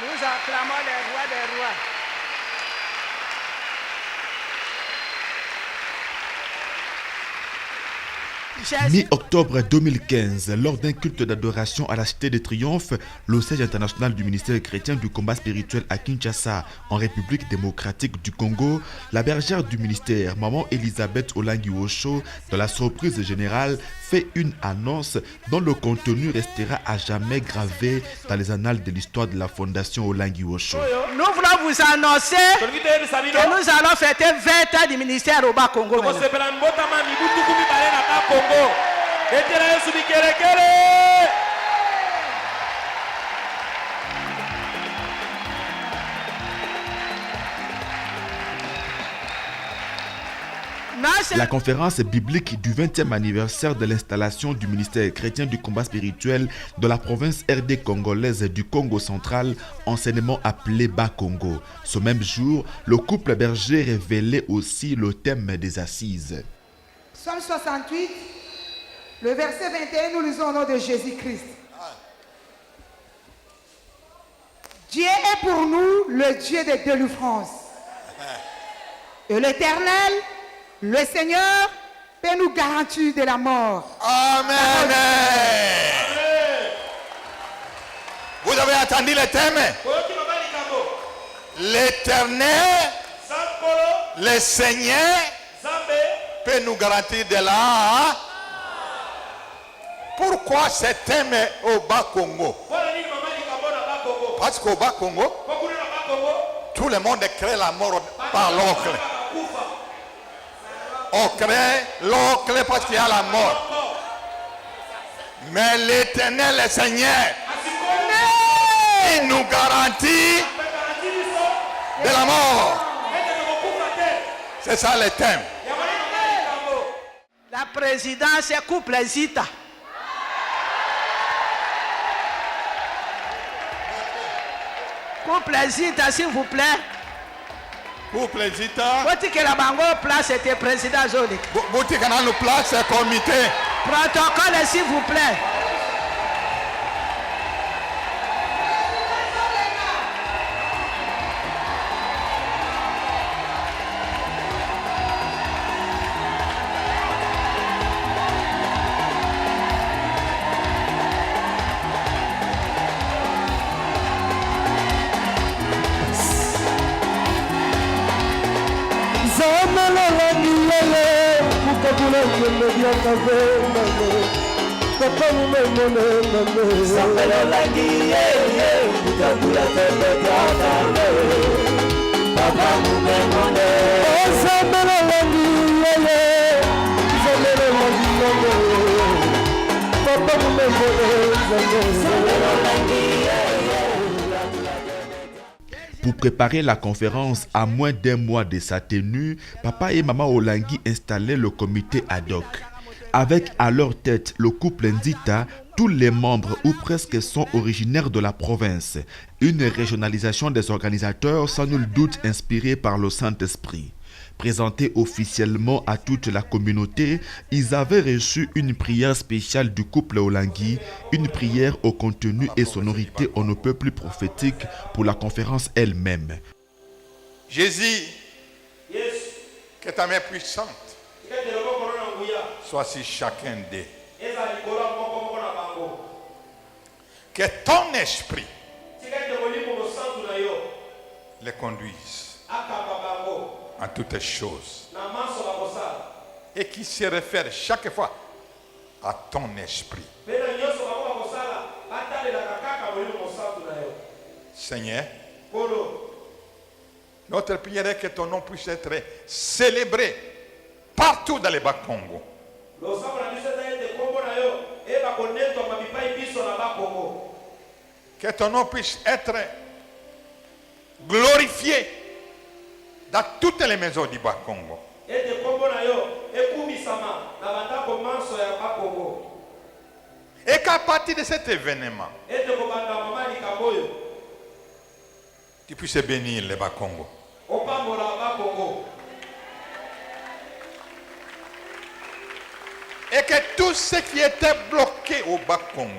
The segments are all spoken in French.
Nous acclamons les rois des rois. Mi-octobre 2015, lors d'un culte d'adoration à la Cité de Triomphe, le siège international du ministère chrétien du combat spirituel à Kinshasa, en République démocratique du Congo, la bergère du ministère, Maman Elisabeth Olangi-Osho, dans la surprise générale, fait une annonce dont le contenu restera à jamais gravé dans les annales de l'histoire de la fondation Olangi-Osho. Nous voulons vous annoncer que nous allons fêter 20 ans du ministère au Bas-Congo. La conférence biblique du 20e anniversaire de l'installation du ministère chrétien du combat spirituel de la province RD congolaise du Congo central, anciennement appelé Bas-Congo. Ce même jour, le couple berger révélait aussi le thème des assises. Psaume 68, le verset 21, nous lisons au nom de Jésus-Christ. Dieu est pour nous le Dieu de délivrance. Et l'Éternel, le Seigneur, peut nous garantir de la mort. Amen. Vous avez entendu le thème? L'Éternel, le Seigneur, peut nous garantir de la... Pourquoi ce thème est au Bas-Congo? Parce qu'au Bas-Congo, tout le monde crée la mort par l'oncle. On crée l'oncle parce qu'il y a la mort. Mais l'Éternel, le Seigneur, il nous garantit de la mort. C'est ça le thème. La présidence est couple Zita. Couple Zita, s'il vous plaît. Couple Zita. Vous dites que la bango place était président Zolik. Vous dites que dans le place c'est comité. Protocole, s'il vous plaît. Pour préparer la conférence à moins d'un mois de sa tenue, Papa et Maman Olangi installaient le comité ad hoc. Avec à leur tête le couple Nzita, tous les membres ou presque sont originaires de la province. Une régionalisation des organisateurs sans nul doute inspirée par le Saint-Esprit. Présentés officiellement à toute la communauté, ils avaient reçu une prière spéciale du couple Olangi, une prière au contenu et sonorité on ne peut plus prophétique pour la conférence elle-même. Jésus, que ta main puissante soit sur chacun d'eux. Que ton esprit les conduise en toutes choses et qui se réfère chaque fois à ton esprit. Seigneur, notre prière est que ton nom puisse être célébré partout dans les Bas-Congo. Que ton nom puisse être glorifié dans toutes les maisons du Bas-Congo. Et qu'à partir de cet événement, tu puisses bénir le Bas-Congo. Et que tout ce qui était bloqué au Bas-Congo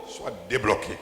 soit débloqué.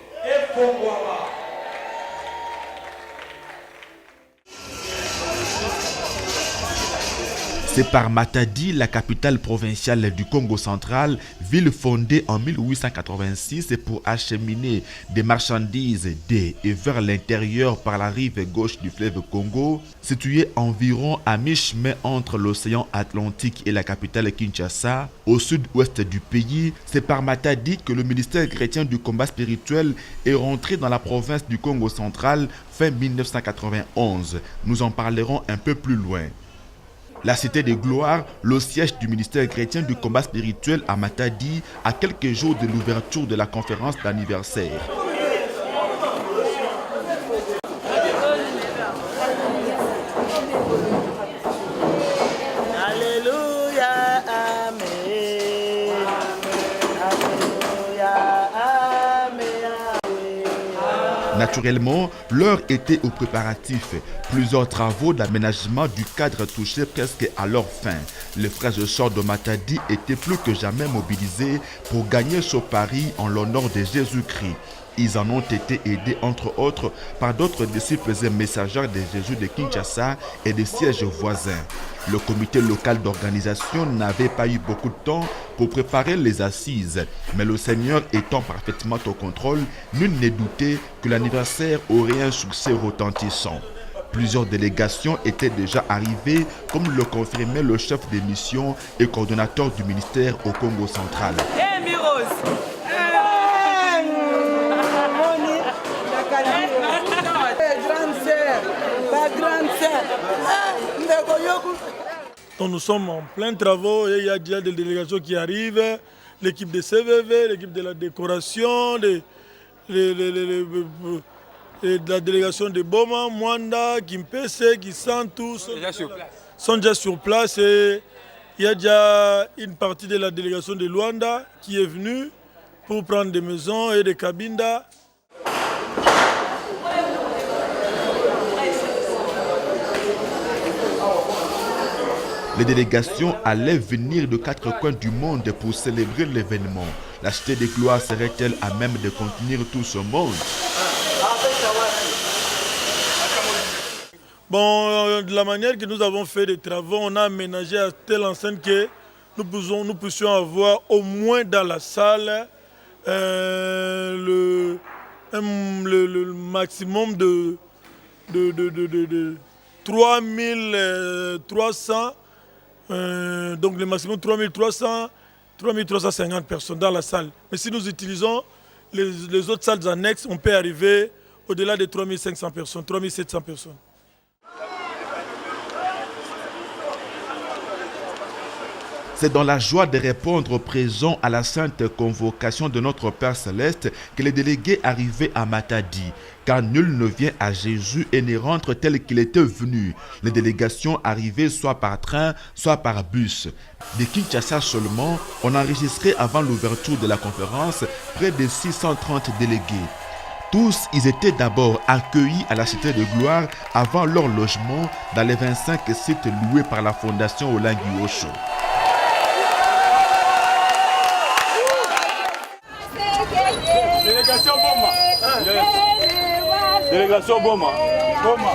C'est par Matadi, la capitale provinciale du Congo central, ville fondée en 1886 pour acheminer des marchandises des et vers l'intérieur par la rive gauche du fleuve Congo, située environ à mi-chemin entre l'océan Atlantique et la capitale Kinshasa, au sud-ouest du pays. C'est par Matadi que le ministère chrétien du combat spirituel est rentré dans la province du Congo central fin 1991. Nous en parlerons un peu plus loin. La cité de gloire, le siège du ministère chrétien du combat spirituel à Matadi, à quelques jours de l'ouverture de la conférence d'anniversaire. Naturellement, l'heure était aux préparatifs. Plusieurs travaux d'aménagement du cadre touchaient presque à leur fin. Les frères et sœurs de Matadi étaient plus que jamais mobilisés pour gagner ce pari en l'honneur de Jésus-Christ. Ils en ont été aidés entre autres par d'autres disciples et messagers de Jésus de Kinshasa et des sièges voisins. Le comité local d'organisation n'avait pas eu beaucoup de temps pour préparer les assises, mais le Seigneur étant parfaitement au contrôle, nul n'est douté que l'anniversaire aurait un succès retentissant. Plusieurs délégations étaient déjà arrivées, comme le confirmait le chef des missions et coordonnateur du ministère au Congo central. Donc nous sommes en plein travaux et il y a déjà des délégations qui arrivent, l'équipe de CVV, l'équipe de la décoration, de la délégation de Boma, Mwanda, Kimpese, Kisantu sont déjà sur place et il y a déjà une partie de la délégation de Luanda qui est venue pour prendre des maisons et des cabindas. Les délégations allaient venir de 4 coins du monde pour célébrer l'événement. La cité des gloires serait-elle à même de contenir tout ce monde? Bon, de la manière que nous avons fait des travaux, on a aménagé à telle enseigne que nous puissions avoir au moins dans la salle le maximum de 3300. Donc le maximum 3350 personnes dans la salle. Mais si nous utilisons les autres salles annexes, on peut arriver au-delà de 3500 personnes, 3700 personnes. C'est dans la joie de répondre présent à la sainte convocation de notre Père Céleste que les délégués arrivaient à Matadi. Car nul ne vient à Jésus et ne rentre tel qu'il était venu. Les délégations arrivaient soit par train, soit par bus. De Kinshasa seulement, on enregistrait avant l'ouverture de la conférence près de 630 délégués. Tous, ils étaient d'abord accueillis à la Cité de Gloire avant leur logement dans les 25 sites loués par la Fondation Olangi Osho. Délégation Boma. Délégation Boma. Boma.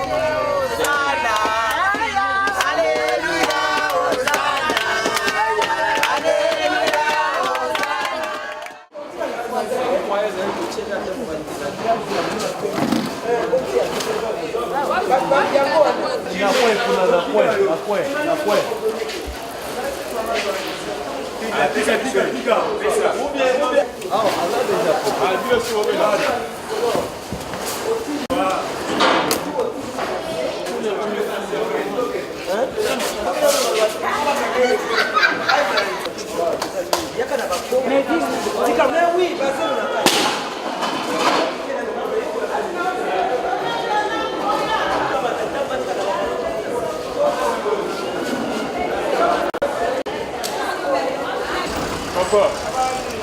Papa,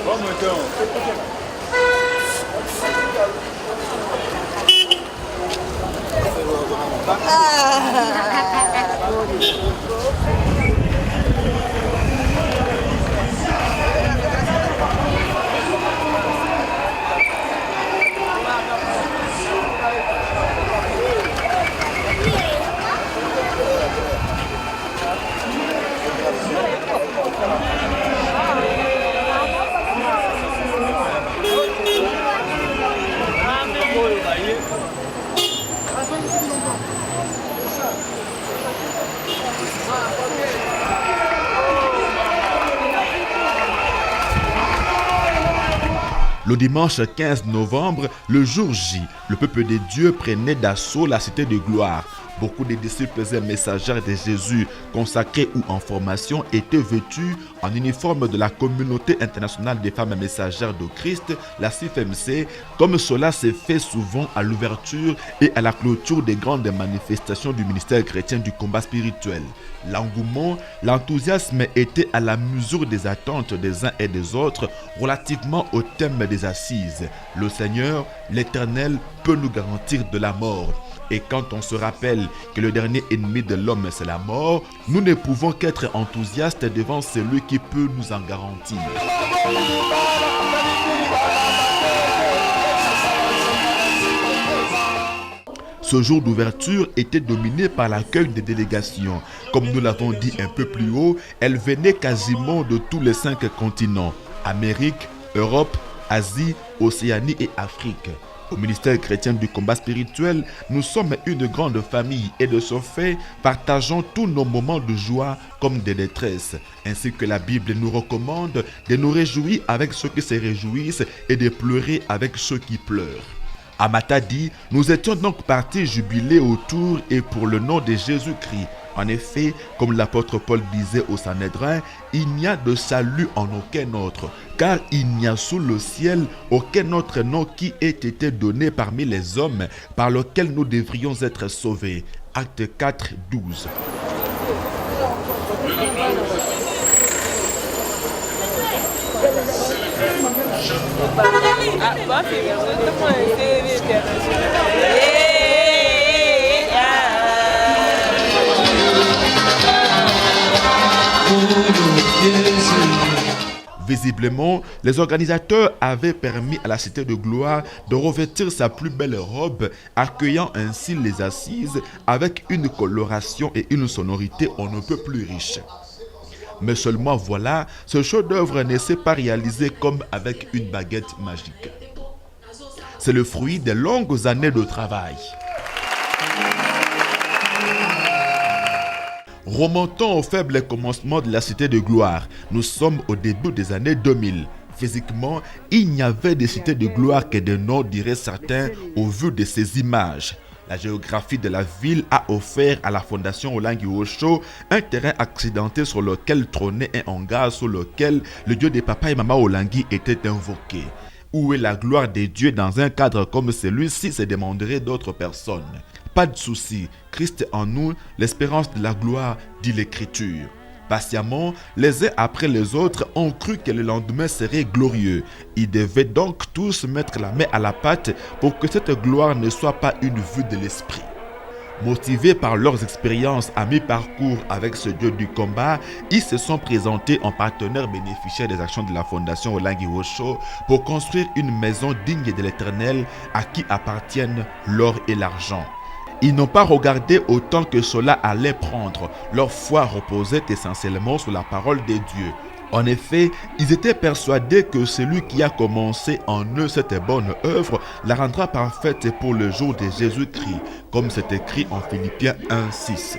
vamos então. Le dimanche 15 novembre, le jour J, le peuple de Dieu prenait d'assaut la cité de gloire. Beaucoup de disciples et messagères de Jésus, consacrés ou en formation, étaient vêtus en uniforme de la communauté internationale des femmes messagères de Christ, la CFMC, comme cela s'est fait souvent à l'ouverture et à la clôture des grandes manifestations du ministère chrétien du combat spirituel. L'engouement, l'enthousiasme était à la mesure des attentes des uns et des autres relativement au thème des assises. Le Seigneur, l'Éternel, peut nous garantir de la mort. Et quand on se rappelle que le dernier ennemi de l'homme c'est la mort, nous ne pouvons qu'être enthousiastes devant celui qui peut nous en garantir. Ce jour d'ouverture était dominé par l'accueil des délégations. Comme nous l'avons dit un peu plus haut, elles venaient quasiment de tous les 5 continents: Amérique, Europe, Asie, Océanie et Afrique. Au ministère chrétien du combat spirituel, nous sommes une grande famille et de ce fait, partageons tous nos moments de joie comme de détresse. Ainsi que la Bible nous recommande de nous réjouir avec ceux qui se réjouissent et de pleurer avec ceux qui pleurent. À Matadi, nous étions donc partis jubiler autour et pour le nom de Jésus-Christ. En effet, comme l'apôtre Paul disait au Sanhédrin, il n'y a de salut en aucun autre, car il n'y a sous le ciel aucun autre nom qui ait été donné parmi les hommes par lequel nous devrions être sauvés. Acte 4, 12. Visiblement, les organisateurs avaient permis à la cité de gloire de revêtir sa plus belle robe, accueillant ainsi les assises avec une coloration et une sonorité on ne peut plus riche. Mais seulement voilà, ce chef-d'œuvre ne s'est pas réalisé comme avec une baguette magique. C'est le fruit de longues années de travail. Remontons au faible commencement de la cité de gloire. Nous sommes au début des années 2000. Physiquement, il n'y avait de cité de gloire que de noms, diraient certains, au vu de ces images. La géographie de la ville a offert à la fondation Olangi Osho un terrain accidenté sur lequel trônait un hangar sur lequel le dieu des papas et maman Olangi était invoqué. Où est la gloire des dieux dans un cadre comme celui-ci, se demanderaient d'autres personnes. Pas de souci, Christ en nous, l'espérance de la gloire, dit l'Écriture. Patiemment, les uns après les autres ont cru que le lendemain serait glorieux. Ils devaient donc tous mettre la main à la pâte pour que cette gloire ne soit pas une vue de l'esprit. Motivés par leurs expériences à mi-parcours avec ce Dieu du combat, ils se sont présentés en partenaires bénéficiaires des actions de la fondation Olangi Osho pour construire une maison digne de l'Éternel à qui appartiennent l'or et l'argent. Ils n'ont pas regardé autant que cela allait prendre. Leur foi reposait essentiellement sur la parole de Dieu. En effet, ils étaient persuadés que celui qui a commencé en eux cette bonne œuvre la rendra parfaite pour le jour de Jésus-Christ, comme c'est écrit en Philippiens 1:6.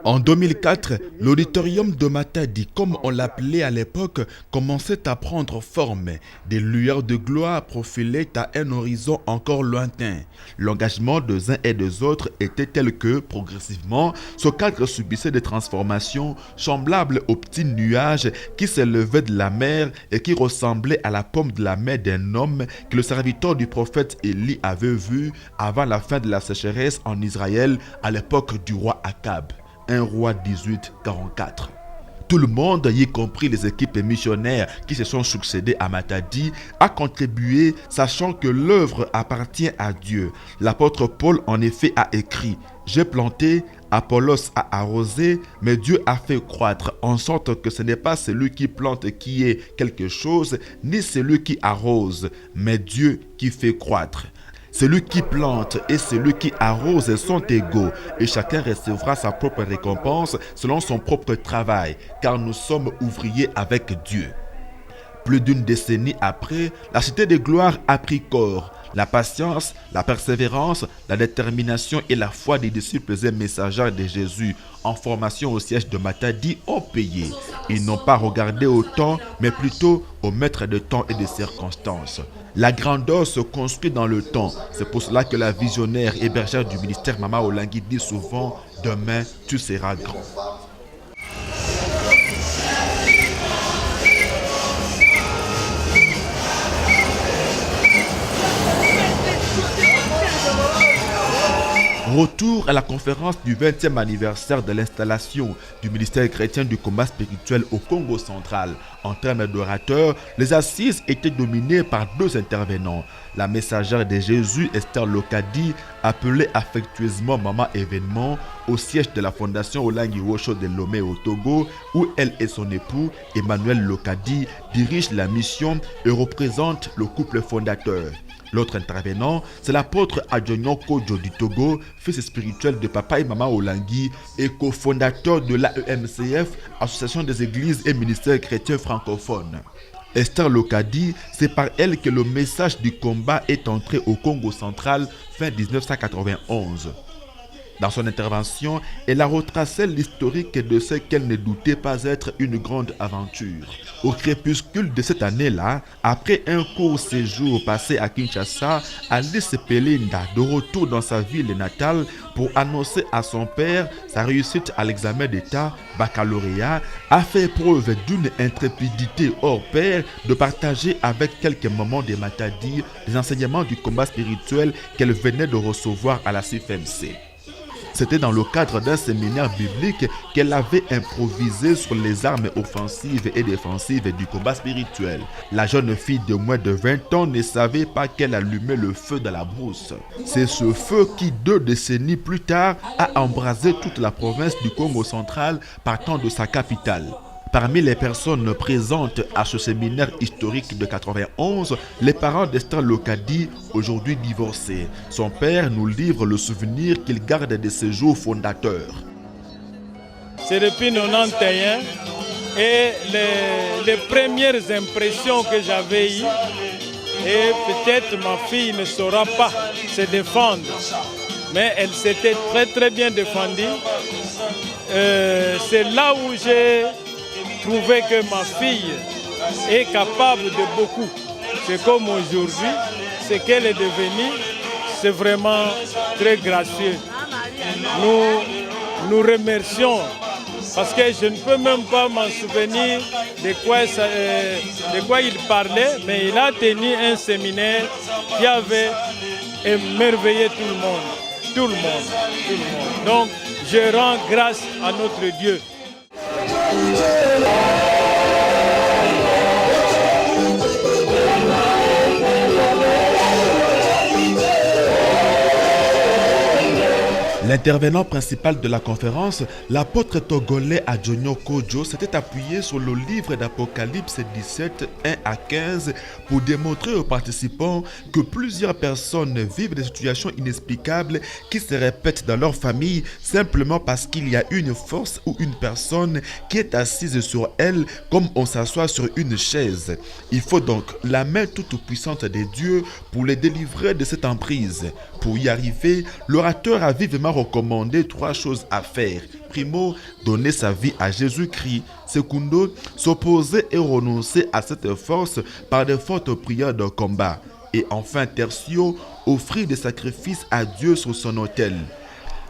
En 2004, l'auditorium de Matadi, comme on l'appelait à l'époque, commençait à prendre forme. Des lueurs de gloire profilaient à un horizon encore lointain. L'engagement des uns et des autres était tel que, progressivement, ce cadre subissait des transformations semblables aux petits nuages qui s'élevaient de la mer et qui ressemblaient à la paume de la main d'un homme que le serviteur du prophète Élie avait vu avant la fin de la sécheresse en Israël à l'époque du roi Akab. 1 Roi 18, 44. Tout le monde, y compris les équipes missionnaires qui se sont succédées à Matadi, a contribué, sachant que l'œuvre appartient à Dieu. L'apôtre Paul, en effet, a écrit « J'ai planté, Apollos a arrosé, mais Dieu a fait croître, en sorte que ce n'est pas celui qui plante qui est quelque chose, ni celui qui arrose, mais Dieu qui fait croître. » Celui qui plante et celui qui arrose sont égaux, et chacun recevra sa propre récompense selon son propre travail, car nous sommes ouvriers avec Dieu. Plus d'une décennie après, la cité de gloire a pris corps. La patience, la persévérance, la détermination et la foi des disciples et messagers de Jésus en formation au siège de Matadi ont payé. Ils n'ont pas regardé au temps, mais plutôt au maître de temps et des circonstances. La grandeur se construit dans le temps. C'est pour cela que la visionnaire et bergère du ministère Mama Olangi dit souvent « Demain, tu seras grand ». Retour à la conférence du 20e anniversaire de l'installation du ministère chrétien du combat spirituel au Congo central. En termes d'orateurs, les assises étaient dominées par deux intervenants. La messagère de Jésus, Esther Lokadi, appelée affectueusement Maman Événement, au siège de la fondation Olangi Wosho de Lomé au Togo, où elle et son époux, Emmanuel Lokadi, dirigent la mission et représentent le couple fondateur. L'autre intervenant, c'est l'apôtre Adjonyo Kojo du Togo, fils spirituel de Papa et Maman Olangi et cofondateur de l'AEMCF, Association des Églises et Ministères chrétiens francophones. Esther Lokadi, c'est par elle que le message du combat est entré au Congo central fin 1991. Dans son intervention, elle a retracé l'historique de ce qu'elle ne doutait pas être une grande aventure. Au crépuscule de cette année-là, après un court séjour passé à Kinshasa, Alice Pelinda, de retour dans sa ville natale pour annoncer à son père sa réussite à l'examen d'État, baccalauréat, a fait preuve d'une intrépidité hors pair de partager avec quelques moments de Matadi les enseignements du combat spirituel qu'elle venait de recevoir à la CFMC. C'était dans le cadre d'un séminaire biblique qu'elle avait improvisé sur les armes offensives et défensives du combat spirituel. La jeune fille de moins de 20 ans ne savait pas qu'elle allumait le feu dans la brousse. C'est ce feu qui, 2 décennies plus tard, a embrasé toute la province du Congo central partant de sa capitale. Parmi les personnes présentes à ce séminaire historique de 91, les parents d'Esther Lokadi, aujourd'hui divorcés. Son père nous livre le souvenir qu'il garde de ses jours fondateurs. C'est depuis 91 et les premières impressions que j'avais eues, et peut-être ma fille ne saura pas se défendre, mais elle s'était très bien défendue. C'est là où j'ai trouvé que ma fille est capable de beaucoup. C'est comme aujourd'hui, ce qu'elle est devenue, c'est vraiment très gracieux. Nous remercions, parce que je ne peux même pas m'en souvenir de quoi il parlait, mais il a tenu un séminaire qui avait émerveillé tout le monde. Tout le monde. Donc, je rends grâce à notre Dieu. L'intervenant principal de la conférence, l'apôtre togolais Adjonyo Kojo, s'était appuyé sur le livre d'Apocalypse 17, 1 à 15 pour démontrer aux participants que plusieurs personnes vivent des situations inexplicables qui se répètent dans leur famille simplement parce qu'il y a une force ou une personne qui est assise sur elle comme on s'assoit sur une chaise. Il faut donc la main toute puissante de Dieu pour les délivrer de cette emprise. Pour y arriver, l'orateur a vivement recommandé 3 choses à faire. Primo, donner sa vie à Jésus-Christ. Secundo, s'opposer et renoncer à cette force par de fortes prières de combat. Et enfin, tertio, offrir des sacrifices à Dieu sur son autel.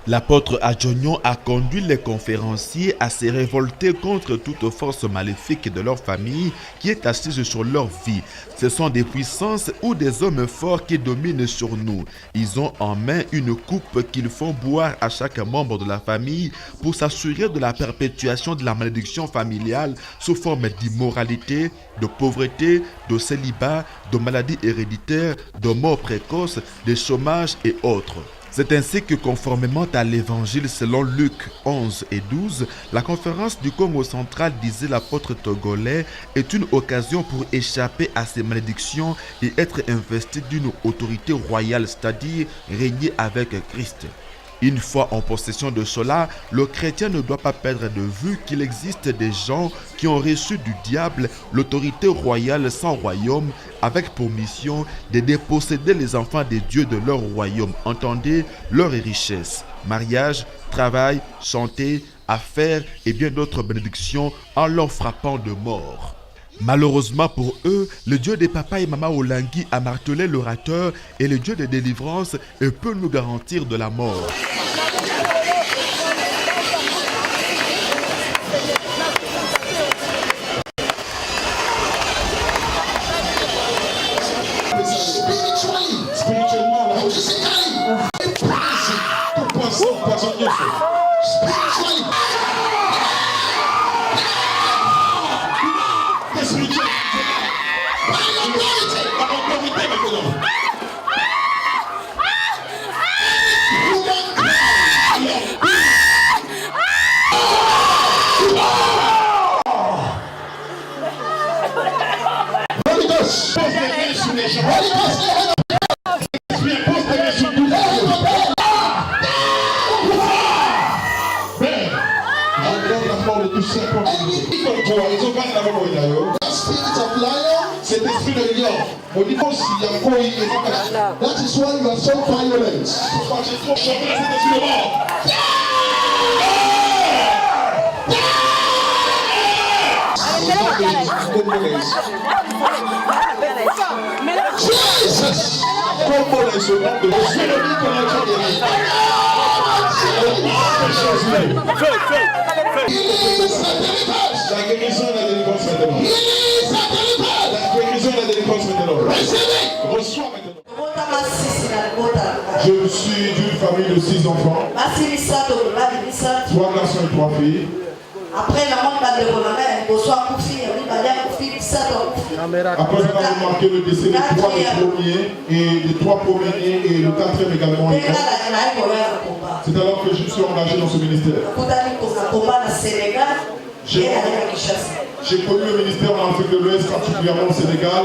L'apôtre Adjognon a conduit les conférenciers à se révolter contre toute force maléfique de leur famille qui est assise sur leur vie. Ce sont des puissances ou des hommes forts qui dominent sur nous. Ils ont en main une coupe qu'ils font boire à chaque membre de la famille pour s'assurer de la perpétuation de la malédiction familiale sous forme d'immoralité, de pauvreté, de célibat, de maladies héréditaires, de mort précoce, de chômage et autres. C'est ainsi que conformément à l'évangile selon Luc 11 et 12, la conférence du Congo central, disait l'apôtre togolais, est une occasion pour échapper à ces malédictions et être investi d'une autorité royale, c'est-à-dire régner avec Christ. Une fois en possession de cela, le chrétien ne doit pas perdre de vue qu'il existe des gens qui ont reçu du diable l'autorité royale sans royaume, avec pour mission de déposséder les enfants des dieux de leur royaume, entendez leurs richesses, mariage, travail, santé, affaires et bien d'autres bénédictions en leur frappant de mort. Malheureusement pour eux, le Dieu des papas et maman Olangi a martelé l'orateur et le Dieu de délivrance et peut nous garantir de la mort. Cet esprit de lion, au niveau si il y a quoi il est là. That is why you are so violent. Pourquoi tu es trop choqué cet esprit de mort? Jesus! Comment les secondes de Jésus le dit qu'on a la guérison et la délivrance maintenant. La guérison et la délivrance maintenant. Reçois maintenant. Je suis d'une famille de 6 enfants. 3 garçons et 3 filles. Après avoir remarqué le décès des 3 premiers et les 3 premiers et le 4e également. C'est alors que je me suis engagé dans ce ministère. J'ai connu le ministère en Afrique de l'Ouest, particulièrement au Sénégal.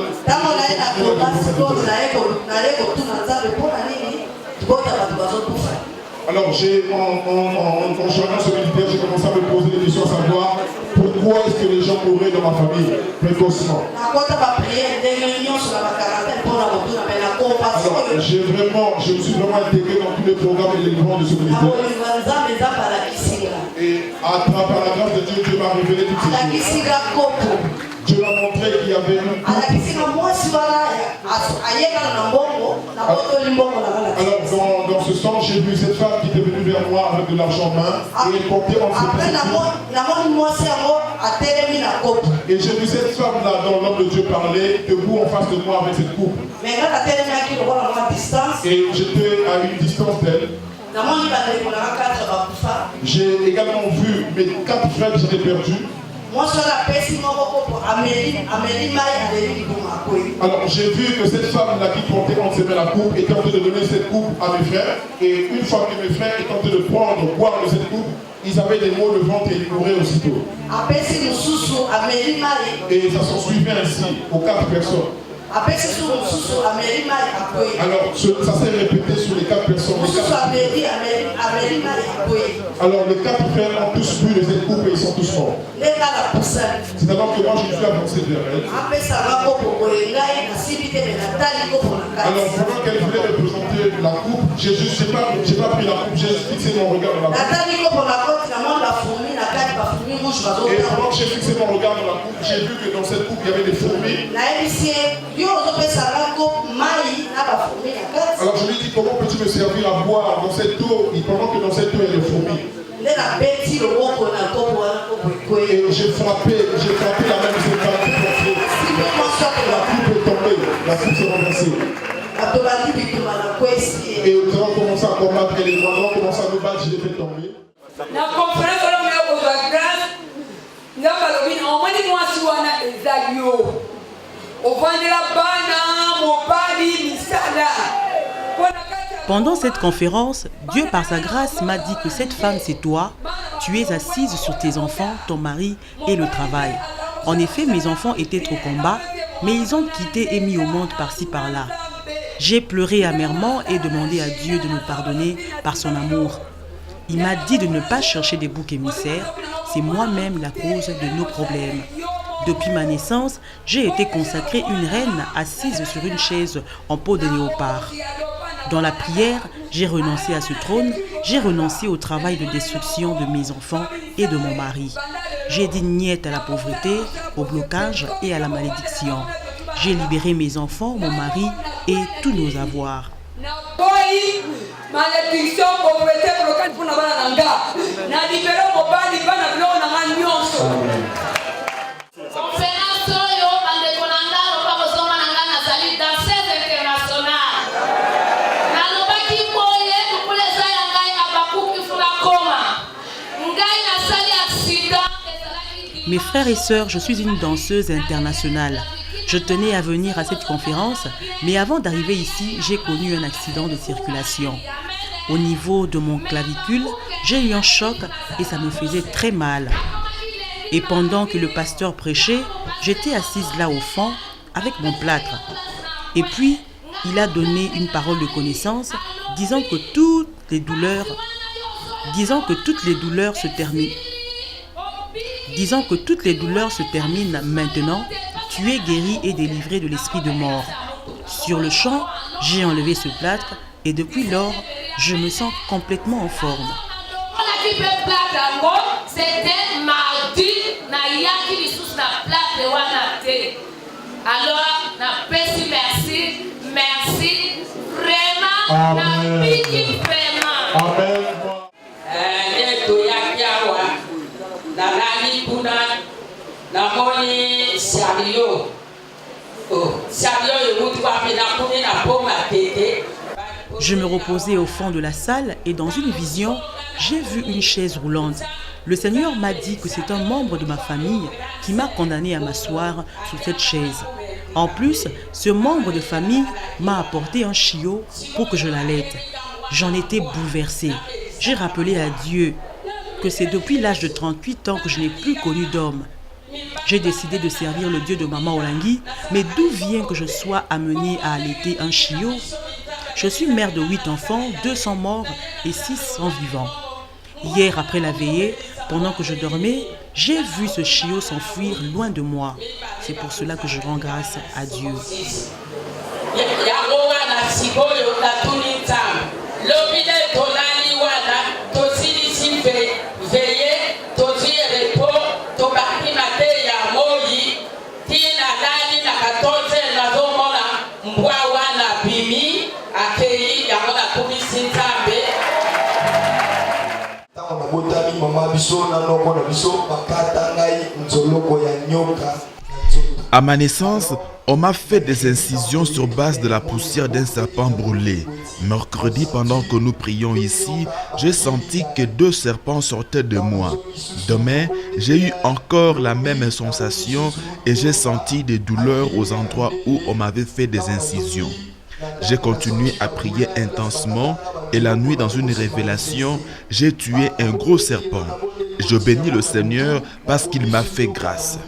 Alors, en joignant ce ministère, j'ai commencé à me poser des questions à savoir pourquoi est-ce que les gens mouraient dans ma famille précocement. Alors, je me suis vraiment intégré dans tous les programmes et les livres de ce ministère. Et par la grâce de Dieu, Dieu m'a révélé toutes ces choses. Dieu m'a montré qu'il y avait une coupe. Alors dans ce sens, j'ai vu cette femme qui était venue vers moi avec de l'argent en main et elle portait en ses et j'ai vu cette femme-là dont l'homme de Dieu parlait, debout en face de moi avec cette coupe. Et j'étais à une distance d'elle. J'ai également vu mes 4 frères que j'avais perdus. Alors j'ai vu que cette femme-là qui portait entre ses mains la coupe était en train de donner cette coupe à mes frères. Et une fois que mes frères étaient en train de boire de cette coupe, ils avaient des maux de ventre et ils mouraient aussitôt. Et ça s'en suivait ainsi aux 4 personnes. Alors ça s'est répété sur les 4 personnes. Alors les 4 frères ont tous bu de cette coupe et ils sont tous morts. C'est alors que moi je suis avancé vers elle. Alors pendant qu'elle voulait représenter la coupe, j'ai pas pris la coupe, j'ai fixé mon regard dans la coupe. Et pendant que j'ai fixé mon regard dans la coupe, j'ai vu que dans cette coupe il y avait des fourmis. Alors je lui dis, comment peux-tu me servir à boire dans cette eau, et pendant que dans cette eau il y a des fourmis? Et j'ai frappé la main de cette femme qui plongeait. La coupe est tombée, la coupe s'est renversée. Et nous avons commencé à combattre, et les voisins ont commencé à nous battre, je l'ai fait tomber. La conférence de grâce, nous avons Pendant cette conférence, Dieu par sa grâce m'a dit que cette femme c'est toi, tu es assise sur tes enfants, ton mari et le travail. En effet, mes enfants étaient au combat, mais ils ont quitté et mis au monde par-ci par-là. J'ai pleuré amèrement et demandé à Dieu de me pardonner par son amour. Il m'a dit de ne pas chercher des boucs émissaires, c'est moi-même la cause de nos problèmes. Depuis ma naissance, j'ai été consacrée une reine assise sur une chaise en peau de léopard. Dans la prière, j'ai renoncé à ce trône, j'ai renoncé au travail de destruction de mes enfants et de mon mari. J'ai dit niet à la pauvreté, au blocage et à la malédiction. J'ai libéré mes enfants, mon mari et tous nos avoirs. Mes frères et sœurs, je suis une danseuse internationale. Je tenais à venir à cette conférence, mais avant d'arriver ici, j'ai connu un accident de circulation. Au niveau de mon clavicule, j'ai eu un choc et ça me faisait très mal. Et pendant que le pasteur prêchait, j'étais assise là au fond avec mon plâtre. Et puis, il a donné une parole de connaissance, disant que toutes les douleurs se terminent. Disant que toutes les douleurs se terminent maintenant, tu es guéri et délivré de l'esprit de mort. Sur le champ, j'ai enlevé ce plâtre et depuis lors, je me sens complètement en forme. Alors, merci, vraiment, vraiment. Amen. Je me reposais au fond de la salle et dans une vision, j'ai vu une chaise roulante. Le Seigneur m'a dit que c'est un membre de ma famille qui m'a condamné à m'asseoir sur cette chaise. En plus, ce membre de famille m'a apporté un chiot pour que je l'allaite. J'en étais bouleversée. J'ai rappelé à Dieu que c'est depuis l'âge de 38 ans que je n'ai plus connu d'homme. J'ai décidé de servir le Dieu de Maman Olangi, mais d'où vient que je sois amenée à allaiter un chiot? Je suis mère de 8 enfants, 2 sont morts et 6 sont vivants. Hier, après la veillée, pendant que je dormais, j'ai vu ce chiot s'enfuir loin de moi. C'est pour cela que je rends grâce à Dieu. À ma naissance, on m'a fait des incisions sur base de la poussière d'un serpent brûlé. Mercredi, pendant que nous prions ici, j'ai senti que 2 serpents sortaient de moi. Demain, j'ai eu encore la même sensation et j'ai senti des douleurs aux endroits où on m'avait fait des incisions. J'ai continué à prier intensement et la nuit, dans une révélation, j'ai tué un gros serpent. Je bénis le Seigneur parce qu'il m'a fait grâce.